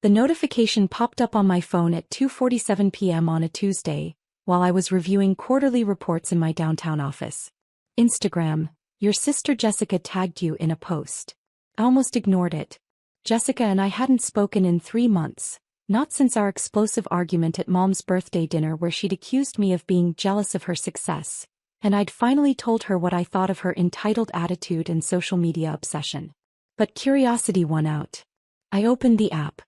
The notification popped up on my phone at 2:47 p.m. on a Tuesday, while I was reviewing quarterly reports in my downtown office. Instagram, your sister Jessica tagged you in a post. I almost ignored it. Jessica and I hadn't spoken in 3 months, not since our explosive argument at Mom's birthday dinner where she'd accused me of being jealous of her success, and I'd finally told her what I thought of her entitled attitude and social media obsession. But curiosity won out. I opened the app.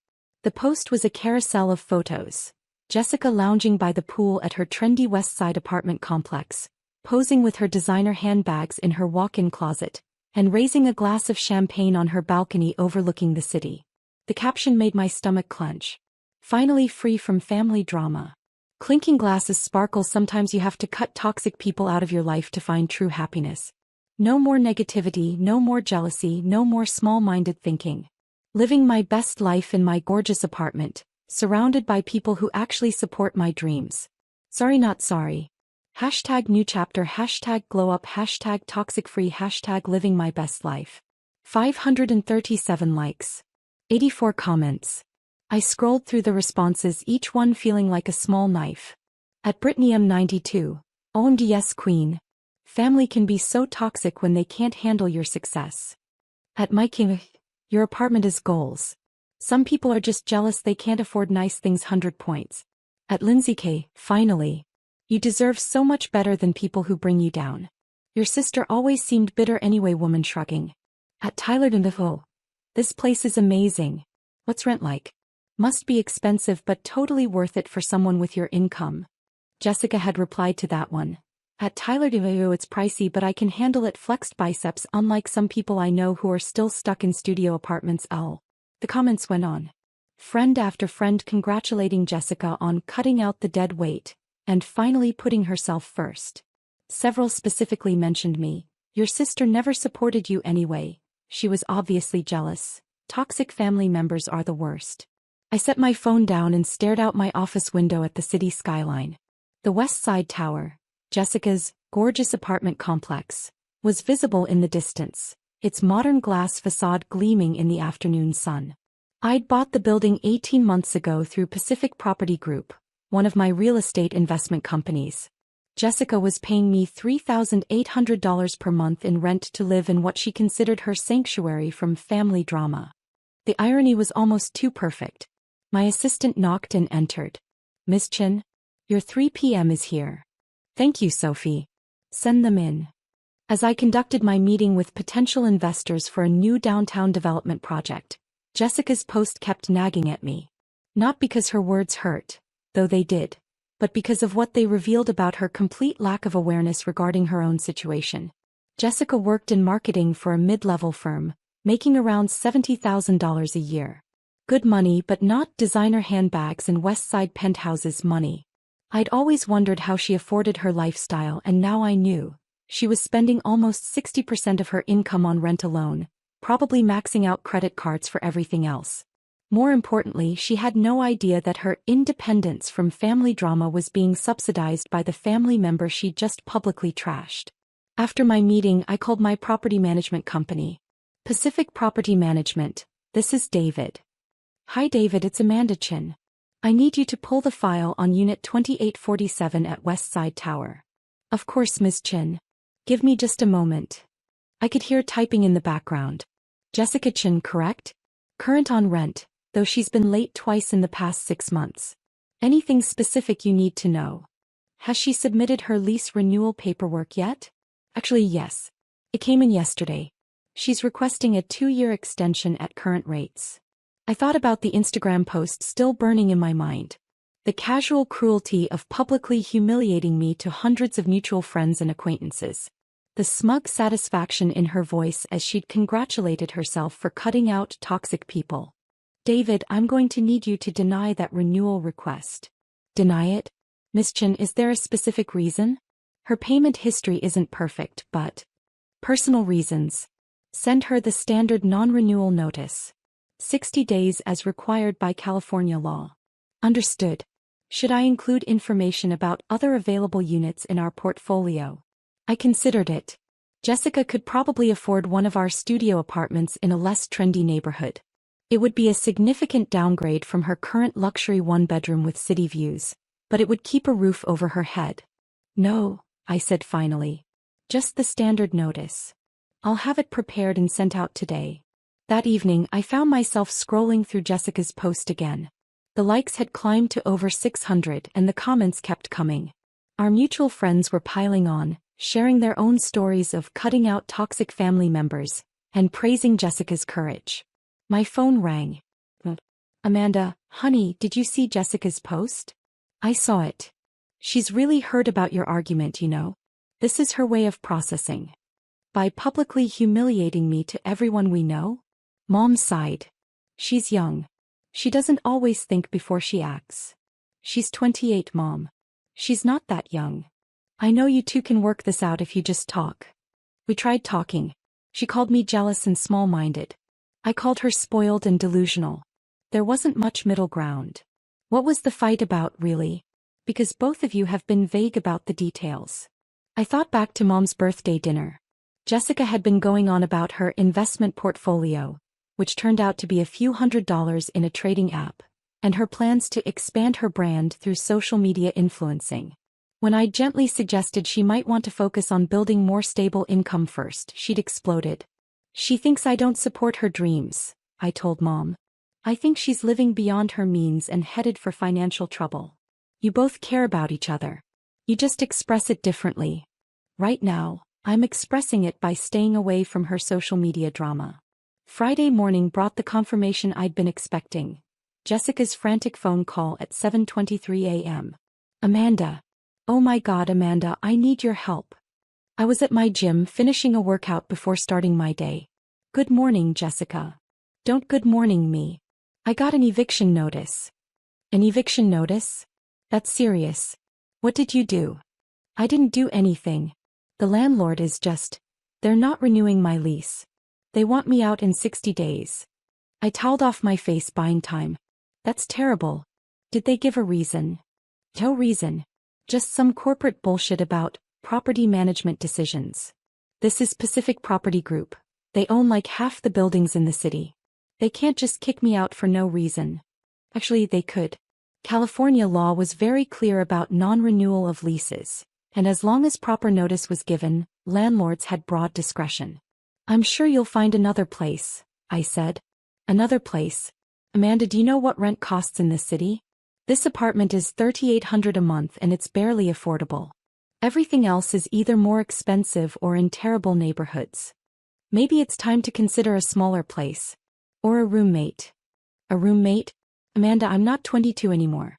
The post was a carousel of photos. Jessica lounging by the pool at her trendy West Side apartment complex, posing with her designer handbags in her walk-in closet, and raising a glass of champagne on her balcony overlooking the city. The caption made my stomach clench. Finally free from family drama. Clinking glasses sparkle. Sometimes you have to cut toxic people out of your life to find true happiness. No more negativity, no more jealousy, no more small-minded thinking. Living my best life in my gorgeous apartment, surrounded by people who actually support my dreams. Sorry not sorry. Hashtag new chapter, hashtag glow up, hashtag toxic free, hashtag living my best life. 537 likes. 84 comments. I scrolled through the responses, each one feeling like a small knife. At Brittany M92, OMG yes queen. Family can be so toxic when they can't handle your success. At Mike, your apartment is goals. Some people are just jealous they can't afford nice things. 100 points. At Lindsay K, finally. You deserve so much better than people who bring you down. Your sister always seemed bitter anyway. Woman shrugging. At Tyler Dendevo. This place is amazing. What's rent like? Must be expensive but totally worth it for someone with your income. Jessica had replied to that one. At Tyler Dendevo, it's pricey but I can handle it. Flexed biceps, unlike some people I know who are still stuck in studio apartments. L. The comments went on. Friend after friend congratulating Jessica on cutting out the dead weight, and finally putting herself first. Several specifically mentioned me. Your sister never supported you anyway. She was obviously jealous. Toxic family members are the worst. I set my phone down and stared out my office window at the city skyline. The West Side Tower, Jessica's gorgeous apartment complex, was visible in the distance, its modern glass facade gleaming in the afternoon sun. I'd bought the building 18 months ago through Pacific Property Group, one of my real estate investment companies. Jessica was paying me $3,800 per month in rent to live in what she considered her sanctuary from family drama. The irony was almost too perfect. My assistant knocked and entered. Miss Chin, your 3 p.m. is here. Thank you, Sophie. Send them in. As I conducted my meeting with potential investors for a new downtown development project, Jessica's post kept nagging at me. Not because her words hurt, though they did, but because of what they revealed about her complete lack of awareness regarding her own situation. Jessica worked in marketing for a mid-level firm, making around $70,000 a year. Good money but not designer handbags and West Side penthouses money. I'd always wondered how she afforded her lifestyle, and now I knew. She was spending almost 60% of her income on rent alone, probably maxing out credit cards for everything else. More importantly, she had no idea that her independence from family drama was being subsidized by the family member she just publicly trashed. After my meeting, I called my property management company. Pacific Property Management, this is David. Hi David, it's Amanda Chin. I need you to pull the file on Unit 2847 at West Side Tower. Of course, Ms. Chin. Give me just a moment. I could hear typing in the background. Jessica Chin, correct? Current on rent, though she's been late twice in the past 6 months. Anything specific you need to know? Has she submitted her lease renewal paperwork yet? Actually, yes. It came in yesterday. She's requesting a 2-year extension at current rates. I thought about the Instagram post still burning in my mind. The casual cruelty of publicly humiliating me to hundreds of mutual friends and acquaintances. The smug satisfaction in her voice as she'd congratulated herself for cutting out toxic people. David, I'm going to need you to deny that renewal request. Deny it? Miss Chin, is there a specific reason? Her payment history isn't perfect, but... Personal reasons. Send her the standard non-renewal notice. 60 days as required by California law. Understood. Should I include information about other available units in our portfolio? I considered it. Jessica could probably afford one of our studio apartments in a less trendy neighborhood. It would be a significant downgrade from her current luxury one-bedroom with city views, but it would keep a roof over her head. No, I said finally. Just the standard notice. I'll have it prepared and sent out today. That evening, I found myself scrolling through Jessica's post again. The likes had climbed to over 600 and the comments kept coming. Our mutual friends were piling on, sharing their own stories of cutting out toxic family members and praising Jessica's courage. My phone rang. Amanda, honey, did you see Jessica's post? I saw it. She's really heard about your argument, you know. This is her way of processing. By publicly humiliating me to everyone we know? Mom sighed. She's young. She doesn't always think before she acts. She's 28, Mom. She's not that young. I know you two can work this out if you just talk. We tried talking. She called me jealous and small-minded. I called her spoiled and delusional. There wasn't much middle ground. What was the fight about, really? Because both of you have been vague about the details. I thought back to Mom's birthday dinner. Jessica had been going on about her investment portfolio, which turned out to be a few $100s in a trading app, and her plans to expand her brand through social media influencing. When I gently suggested she might want to focus on building more stable income first, she'd exploded. She thinks I don't support her dreams, I told Mom. I think she's living beyond her means and headed for financial trouble. You both care about each other. You just express it differently. Right now, I'm expressing it by staying away from her social media drama. Friday morning brought the confirmation I'd been expecting. Jessica's frantic phone call at 7:23 a.m. Amanda. Oh my God, Amanda, I need your help. I was at my gym finishing a workout before starting my day. Good morning, Jessica. Don't good morning me. I got an eviction notice. An eviction notice? That's serious. What did you do? I didn't do anything. The landlord is just... They're not renewing my lease. They want me out in 60 days. I toweled off my face buying time. That's terrible. Did they give a reason? No reason. Just some corporate bullshit about property management decisions. This is Pacific Property Group. They own like half the buildings in the city. They can't just kick me out for no reason. Actually, they could. California law was very clear about non-renewal of leases, and as long as proper notice was given, landlords had broad discretion. I'm sure you'll find another place, I said. Another place? Amanda, do you know what rent costs in this city? This apartment is $3,800 a month and it's barely affordable. Everything else is either more expensive or in terrible neighborhoods. Maybe it's time to consider a smaller place. Or a roommate. A roommate? Amanda, I'm not 22 anymore.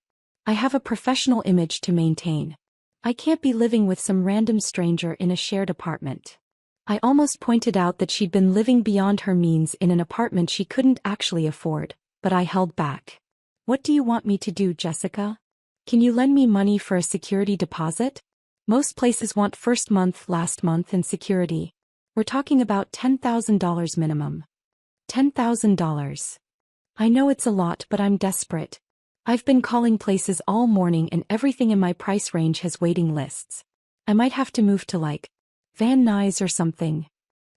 I have a professional image to maintain. I can't be living with some random stranger in a shared apartment. I almost pointed out that she'd been living beyond her means in an apartment she couldn't actually afford, but I held back. What do you want me to do, Jessica? Can you lend me money for a security deposit? Most places want first month, last month, and security. We're talking about $10,000 minimum. $10,000. I know it's a lot, but I'm desperate. I've been calling places all morning and everything in my price range has waiting lists. I might have to move to like Van Nuys or something.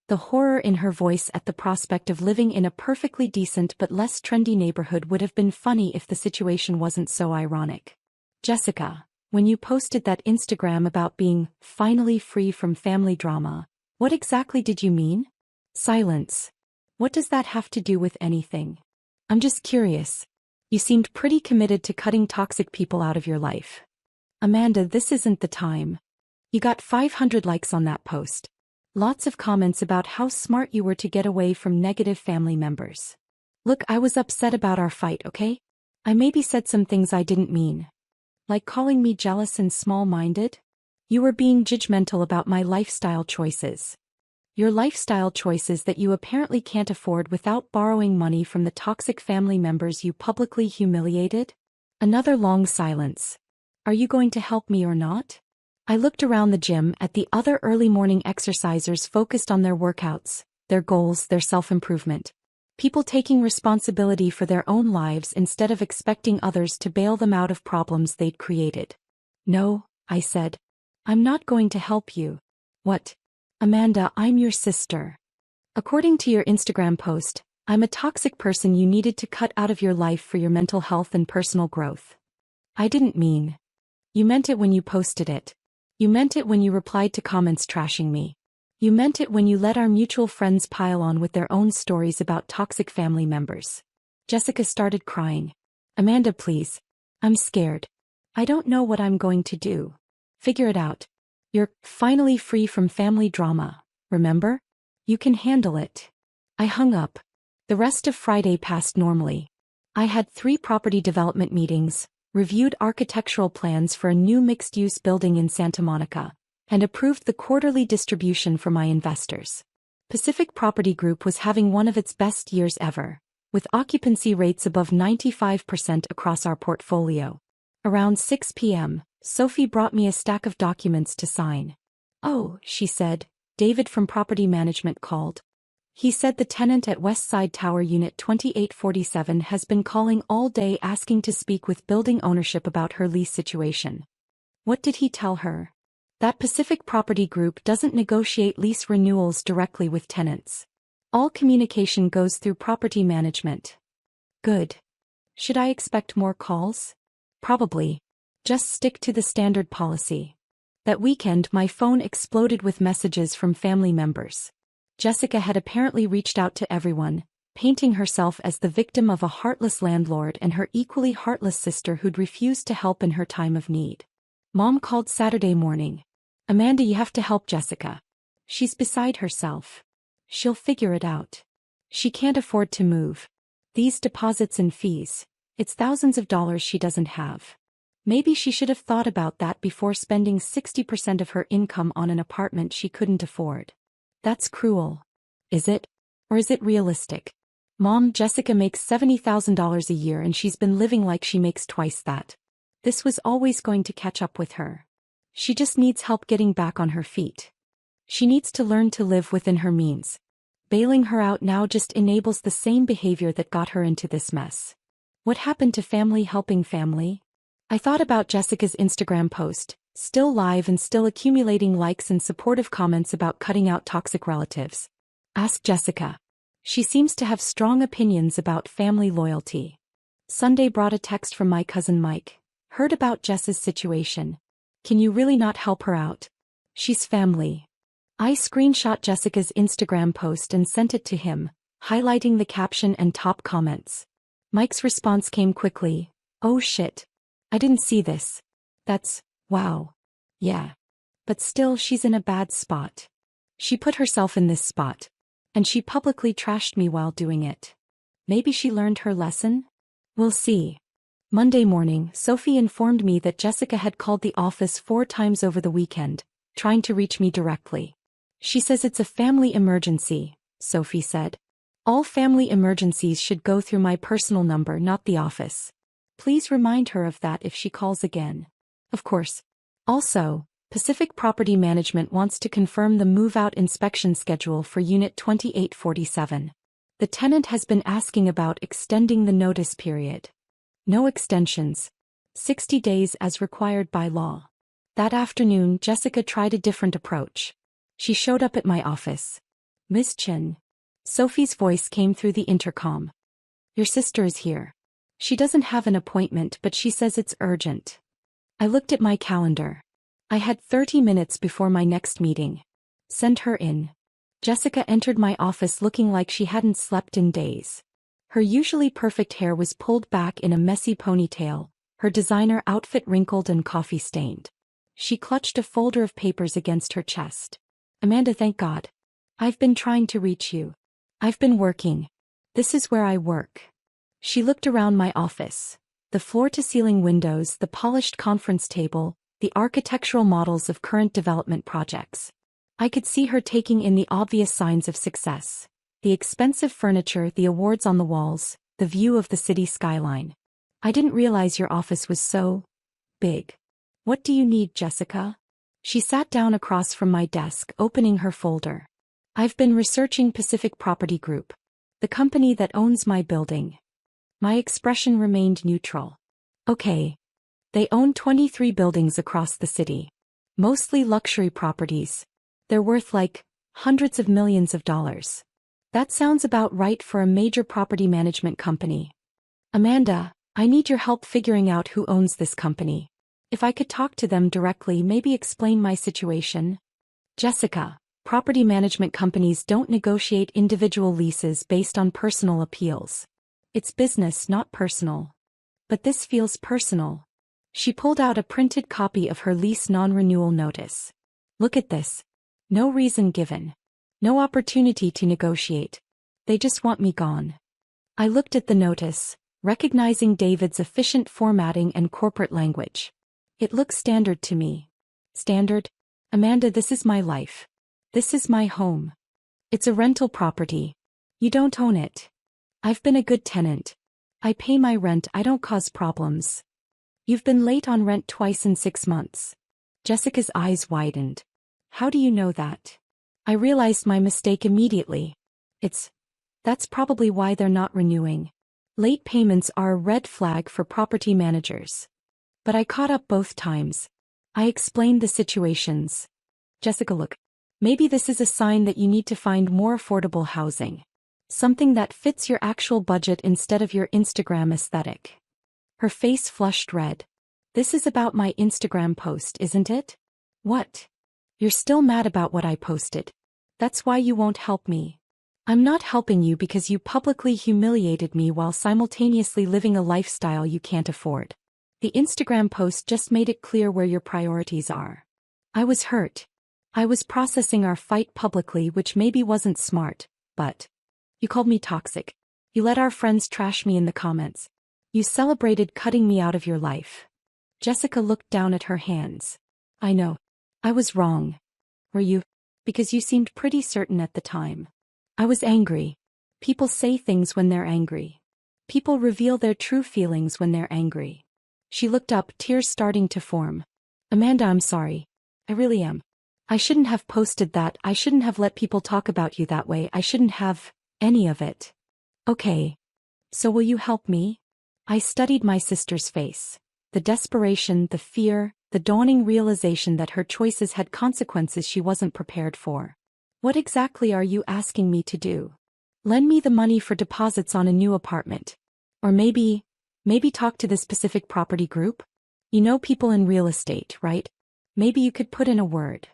The horror in her voice at the prospect of living in a perfectly decent but less trendy neighborhood would have been funny if the situation wasn't so ironic. Jessica, when you posted that Instagram about being finally free from family drama, what exactly did you mean? Silence. What does that have to do with anything? I'm just curious. You seemed pretty committed to cutting toxic people out of your life. Amanda, this isn't the time. You got 500 likes on that post. Lots of comments about how smart you were to get away from negative family members. Look, I was upset about our fight, okay? I maybe said some things I didn't mean. Like calling me jealous and small-minded? You were being judgmental about my lifestyle choices. Your lifestyle choices that you apparently can't afford without borrowing money from the toxic family members you publicly humiliated? Another long silence. Are you going to help me or not? I looked around the gym at the other early morning exercisers focused on their workouts, their goals, their self-improvement. People taking responsibility for their own lives instead of expecting others to bail them out of problems they'd created. No, I said. I'm not going to help you. What? Amanda, I'm your sister. According to your Instagram post, I'm a toxic person you needed to cut out of your life for your mental health and personal growth. I didn't mean. You meant it when you posted it. You meant it when you replied to comments trashing me. You meant it when you let our mutual friends pile on with their own stories about toxic family members. Jessica started crying. Amanda, please. I'm scared. I don't know what I'm going to do. Figure it out. You're finally free from family drama, remember? You can handle it. I hung up. The rest of Friday passed normally. I had 3 property development meetings, reviewed architectural plans for a new mixed-use building in Santa Monica, and approved the quarterly distribution for my investors. Pacific Property Group was having one of its best years ever, with occupancy rates above 95% across our portfolio. Around 6 p.m., Sophie brought me a stack of documents to sign. Oh, she said, David from Property Management called. He said the tenant at Westside Tower Unit 2847 has been calling all day asking to speak with building ownership about her lease situation. What did he tell her? That Pacific Property Group doesn't negotiate lease renewals directly with tenants. All communication goes through property management. Good. Should I expect more calls? Probably. Just stick to the standard policy. That weekend my phone exploded with messages from family members. Jessica had apparently reached out to everyone, painting herself as the victim of a heartless landlord and her equally heartless sister who'd refused to help in her time of need. Mom called Saturday morning. Amanda, you have to help Jessica. She's beside herself. She'll figure it out. She can't afford to move. These deposits and fees, it's thousands of dollars she doesn't have. Maybe she should have thought about that before spending 60% of her income on an apartment she couldn't afford. That's cruel. Is it? Or is it realistic? Mom, Jessica makes $70,000 a year and she's been living like she makes twice that. This was always going to catch up with her. She just needs help getting back on her feet. She needs to learn to live within her means. Bailing her out now just enables the same behavior that got her into this mess. What happened to family helping family? I thought about Jessica's Instagram post, still live and still accumulating likes and supportive comments about cutting out toxic relatives. Ask Jessica. She seems to have strong opinions about family loyalty. Sunday brought a text from my cousin Mike. Heard about Jess's situation. Can you really not help her out? She's family. I screenshot Jessica's Instagram post and sent it to him, highlighting the caption and top comments. Mike's response came quickly. Oh shit. I didn't see this. That's, wow. Yeah. But still she's in a bad spot. She put herself in this spot. And she publicly trashed me while doing it. Maybe she learned her lesson? We'll see. Monday morning, Sophie informed me that Jessica had called the office 4 times over the weekend, trying to reach me directly. She says it's a family emergency, Sophie said. All family emergencies should go through my personal number, not the office. Please remind her of that if she calls again. Of course. Also, Pacific Property Management wants to confirm the move-out inspection schedule for Unit 2847. The tenant has been asking about extending the notice period. No extensions. 60 days as required by law. That afternoon, Jessica tried a different approach. She showed up at my office. Miss Chin. Sophie's voice came through the intercom. Your sister is here. She doesn't have an appointment, but she says it's urgent. I looked at my calendar. I had 30 minutes before my next meeting. Send her in. Jessica entered my office looking like she hadn't slept in days. Her usually perfect hair was pulled back in a messy ponytail, her designer outfit wrinkled and coffee-stained. She clutched a folder of papers against her chest. Amanda, thank God. I've been trying to reach you. I've been working. This is where I work. She looked around my office. The floor-to-ceiling windows, the polished conference table, the architectural models of current development projects. I could see her taking in the obvious signs of success. The expensive furniture, the awards on the walls, the view of the city skyline. I didn't realize your office was so big. What do you need, Jessica? She sat down across from my desk, opening her folder. I've been researching Pacific Property Group, the company that owns my building. My expression remained neutral. Okay. They own 23 buildings across the city. Mostly luxury properties. They're worth like hundreds of millions of dollars. That sounds about right for a major property management company. Amanda, I need your help figuring out who owns this company. If I could talk to them directly, maybe explain my situation. Jessica, property management companies don't negotiate individual leases based on personal appeals. It's business, not personal. But this feels personal. She pulled out a printed copy of her lease non-renewal notice. Look at this. No reason given. No opportunity to negotiate. They just want me gone. I looked at the notice, recognizing David's efficient formatting and corporate language. It looks standard to me. Standard? Amanda, this is my life. This is my home. It's a rental property. You don't own it. I've been a good tenant. I pay my rent, I don't cause problems. You've been late on rent twice in 6 months. Jessica's eyes widened. How do you know that? I realized my mistake immediately. That's probably why they're not renewing. Late payments are a red flag for property managers. But I caught up both times. I explained the situations. Jessica, look. Maybe this is a sign that you need to find more affordable housing. Something that fits your actual budget instead of your Instagram aesthetic. Her face flushed red. This is about my Instagram post, isn't it? What? You're still mad about what I posted. That's why you won't help me. I'm not helping you because you publicly humiliated me while simultaneously living a lifestyle you can't afford. The Instagram post just made it clear where your priorities are. I was hurt. I was processing our fight publicly, which maybe wasn't smart, but you called me toxic. You let our friends trash me in the comments. You celebrated cutting me out of your life. Jessica looked down at her hands. I know. I was wrong. Were you? Because you seemed pretty certain at the time. I was angry. People say things when they're angry. People reveal their true feelings when they're angry. She looked up, tears starting to form. Amanda, I'm sorry. I really am. I shouldn't have posted that. I shouldn't have let people talk about you that way. I shouldn't have any of it. Okay. So will you help me? I studied my sister's face. The desperation, the fear, the dawning realization that her choices had consequences she wasn't prepared for. What exactly are you asking me to do? Lend me the money for deposits on a new apartment. Or maybe talk to the specific property group? You know people in real estate, right? Maybe you could put in a word.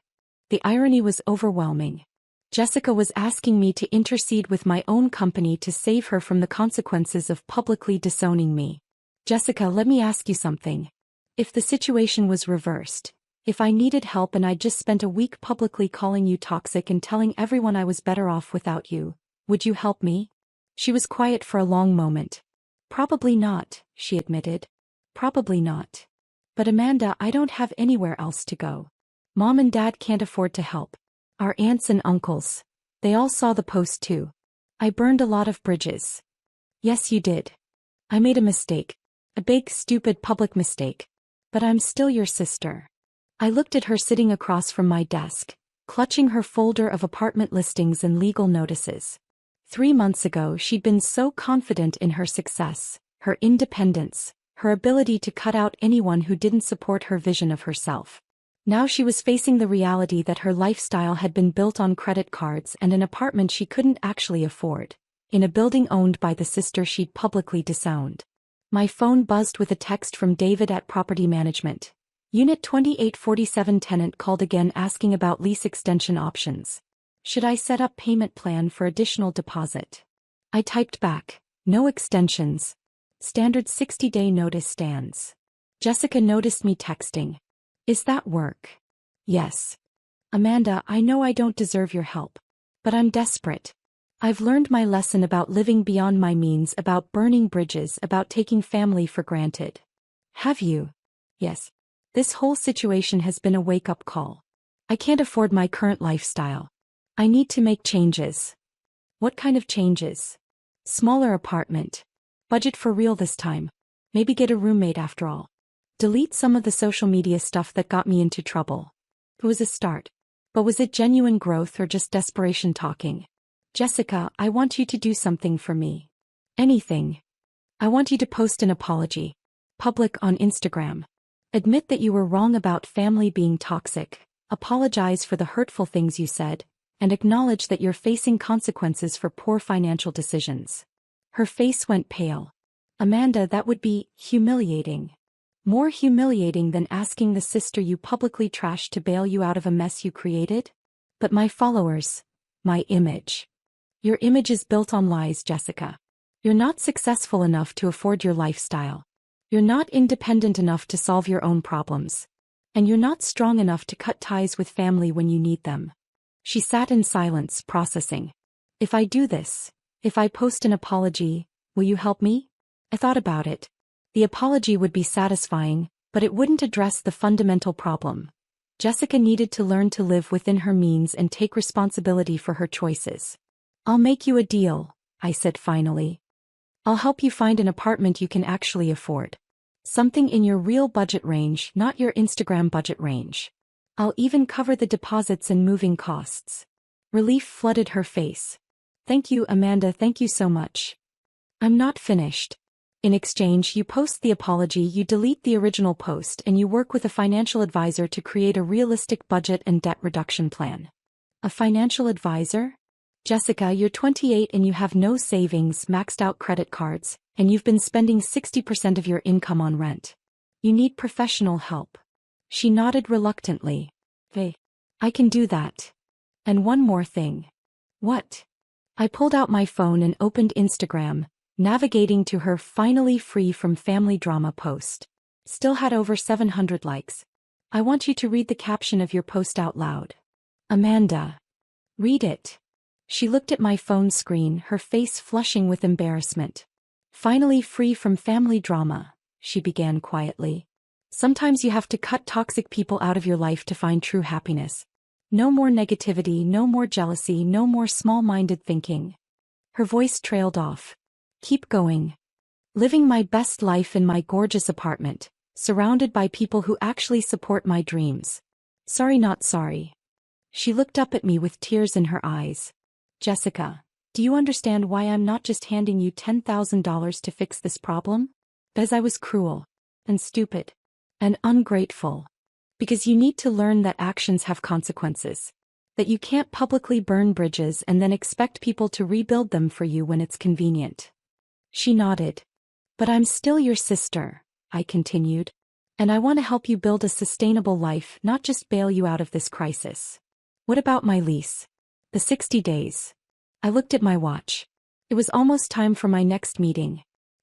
The irony was overwhelming. Jessica was asking me to intercede with my own company to save her from the consequences of publicly disowning me. Jessica, let me ask you something. If the situation was reversed, if I needed help and I'd just spent a week publicly calling you toxic and telling everyone I was better off without you, would you help me? She was quiet for a long moment. Probably not, she admitted. Probably not. But Amanda, I don't have anywhere else to go. Mom and Dad can't afford to help. Our aunts and uncles. They all saw the post too. I burned a lot of bridges. Yes, you did. I made a mistake. A big, stupid public mistake. But I'm still your sister. I looked at her sitting across from my desk, clutching her folder of apartment listings and legal notices. 3 months ago she'd been so confident in her success, her independence, her ability to cut out anyone who didn't support her vision of herself. Now she was facing the reality that her lifestyle had been built on credit cards and an apartment she couldn't actually afford, in a building owned by the sister she'd publicly disowned. My phone buzzed with a text from David at Property Management. Unit 2847 tenant called again asking about lease extension options. Should I set up payment plan for additional deposit? I typed back, no extensions. Standard 60-day notice stands. Jessica noticed me texting. Is that work? Yes. Amanda, I know I don't deserve your help. But I'm desperate. I've learned my lesson about living beyond my means, about burning bridges, about taking family for granted. Have you? Yes. This whole situation has been a wake-up call. I can't afford my current lifestyle. I need to make changes. What kind of changes? Smaller apartment. Budget for real this time. Maybe get a roommate after all. Delete some of the social media stuff that got me into trouble. It was a start. But was it genuine growth or just desperation talking? Jessica, I want you to do something for me. Anything. I want you to post an apology. Public on Instagram. Admit that you were wrong about family being toxic. Apologize for the hurtful things you said. and acknowledge that you're facing consequences for poor financial decisions. Her face went pale. Amanda, that would be humiliating. More humiliating than asking the sister you publicly trashed to bail you out of a mess you created? But my followers, my image. Your image is built on lies, Jessica. You're not successful enough to afford your lifestyle. You're not independent enough to solve your own problems. And you're not strong enough to cut ties with family when you need them. She sat in silence, processing. If I do this, if I post an apology, will you help me? I thought about it. The apology would be satisfying, but it wouldn't address the fundamental problem. Jessica needed to learn to live within her means and take responsibility for her choices. I'll make you a deal, I said finally. I'll help you find an apartment you can actually afford. Something in your real budget range, not your Instagram budget range. I'll even cover the deposits and moving costs. Relief flooded her face. Thank you, Amanda, thank you so much. I'm not finished. In exchange, you post the apology, you delete the original post, and you work with a financial advisor to create a realistic budget and debt reduction plan. A financial advisor? Jessica, you're 28 and you have no savings, maxed out credit cards, and you've been spending 60% of your income on rent. You need professional help. She nodded reluctantly. Hey, I can do that. And one more thing. What? I pulled out my phone and opened Instagram, navigating to her finally free from family drama post. Still had over 700 likes. I want you to read the caption of your post out loud. Amanda. Read it. She looked at my phone screen, her face flushing with embarrassment. Finally free from family drama, she began quietly. Sometimes you have to cut toxic people out of your life to find true happiness. No more negativity, no more jealousy, no more small-minded thinking. Her voice trailed off. Keep going. Living my best life in my gorgeous apartment, surrounded by people who actually support my dreams. Sorry, not sorry. She looked up at me with tears in her eyes. Jessica, do you understand why I'm not just handing you $10,000 to fix this problem? Because I was cruel, and stupid, and ungrateful. Because you need to learn that actions have consequences. That you can't publicly burn bridges and then expect people to rebuild them for you when it's convenient. She nodded. But I'm still your sister, I continued. And I want to help you build a sustainable life, not just bail you out of this crisis. What about my lease? The 60 days. I looked at my watch. It was almost time for my next meeting.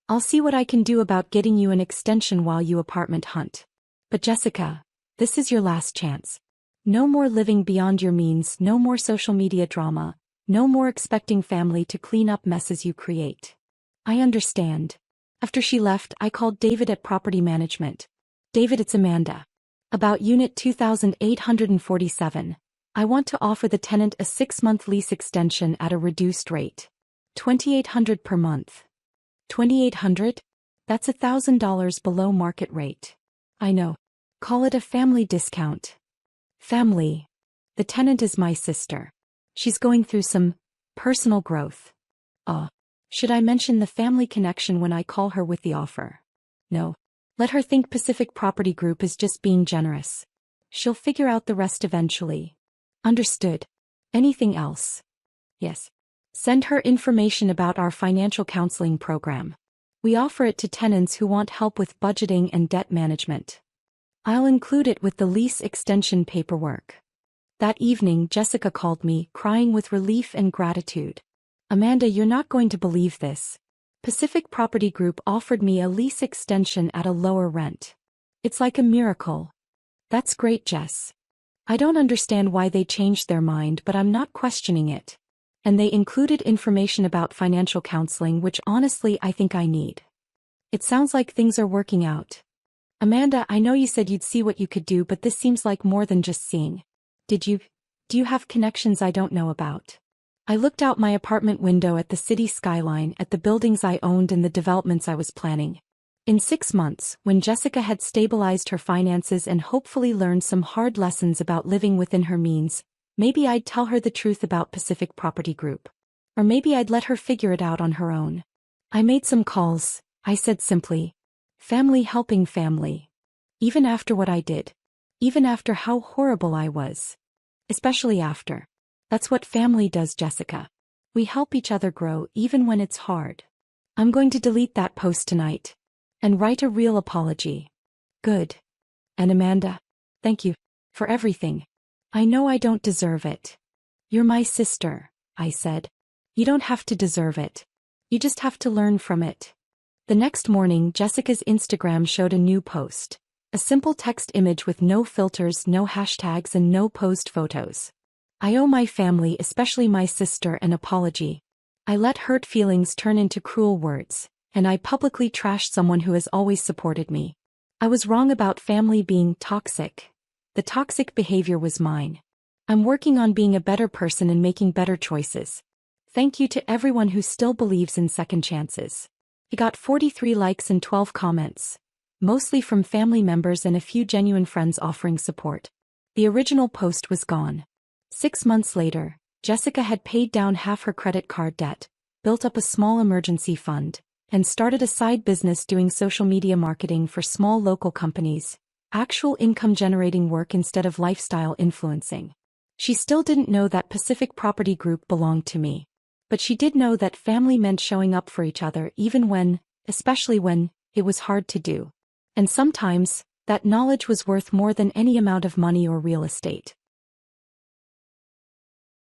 I'll see what I can do about getting you an extension while you apartment hunt. But Jessica, this is your last chance. No more living beyond your means, no more social media drama, no more expecting family to clean up messes you create. I understand. After she left, I called David at Property Management. David, it's Amanda. About Unit 2847. I want to offer the tenant a 6-month lease extension at a reduced rate. $2,800 per month. $2,800? That's $1,000 below market rate. I know. Call it a family discount. Family. The tenant is my sister. She's going through some personal growth. Should I mention the family connection when I call her with the offer? No. Let her think Pacific Property Group is just being generous. She'll figure out the rest eventually. Understood. Anything else? Yes. Send her information about our financial counseling program. We offer it to tenants who want help with budgeting and debt management. I'll include it with the lease extension paperwork. That evening, Jessica called me, crying with relief and gratitude. Amanda, you're not going to believe this. Pacific Property Group offered me a lease extension at a lower rent. It's like a miracle. That's great, Jess. I don't understand why they changed their mind, but I'm not questioning it. And they included information about financial counseling, which honestly I think I need. It sounds like things are working out. Amanda, I know you said you'd see what you could do, but this seems like more than just seeing. Do you have connections I don't know about? I looked out my apartment window at the city skyline, at the buildings I owned and the developments I was planning. In 6 months, when Jessica had stabilized her finances and hopefully learned some hard lessons about living within her means, maybe I'd tell her the truth about Pacific Property Group. Or maybe I'd let her figure it out on her own. I made some calls, I said simply. Family helping family. Even after what I did. Even after how horrible I was. Especially after. That's what family does, Jessica. We help each other grow even when it's hard. I'm going to delete that post tonight. And write a real apology. Good. And Amanda, thank you for everything. I know I don't deserve it. You're my sister, I said. You don't have to deserve it. You just have to learn from it. The next morning, Jessica's Instagram showed a new post. A simple text image with no filters, no hashtags, and no posed photos. I owe my family, especially my sister, an apology. I let hurt feelings turn into cruel words, and I publicly trashed someone who has always supported me. I was wrong about family being toxic. The toxic behavior was mine. I'm working on being a better person and making better choices. Thank you to everyone who still believes in second chances. He got 43 likes and 12 comments, mostly from family members and a few genuine friends offering support. The original post was gone. 6 months later, Jessica had paid down half her credit card debt, built up a small emergency fund, and started a side business doing social media marketing for small local companies, actual income-generating work instead of lifestyle influencing. She still didn't know that Pacific Property Group belonged to me. But she did know that family meant showing up for each other even when, especially when, it was hard to do. And sometimes, that knowledge was worth more than any amount of money or real estate.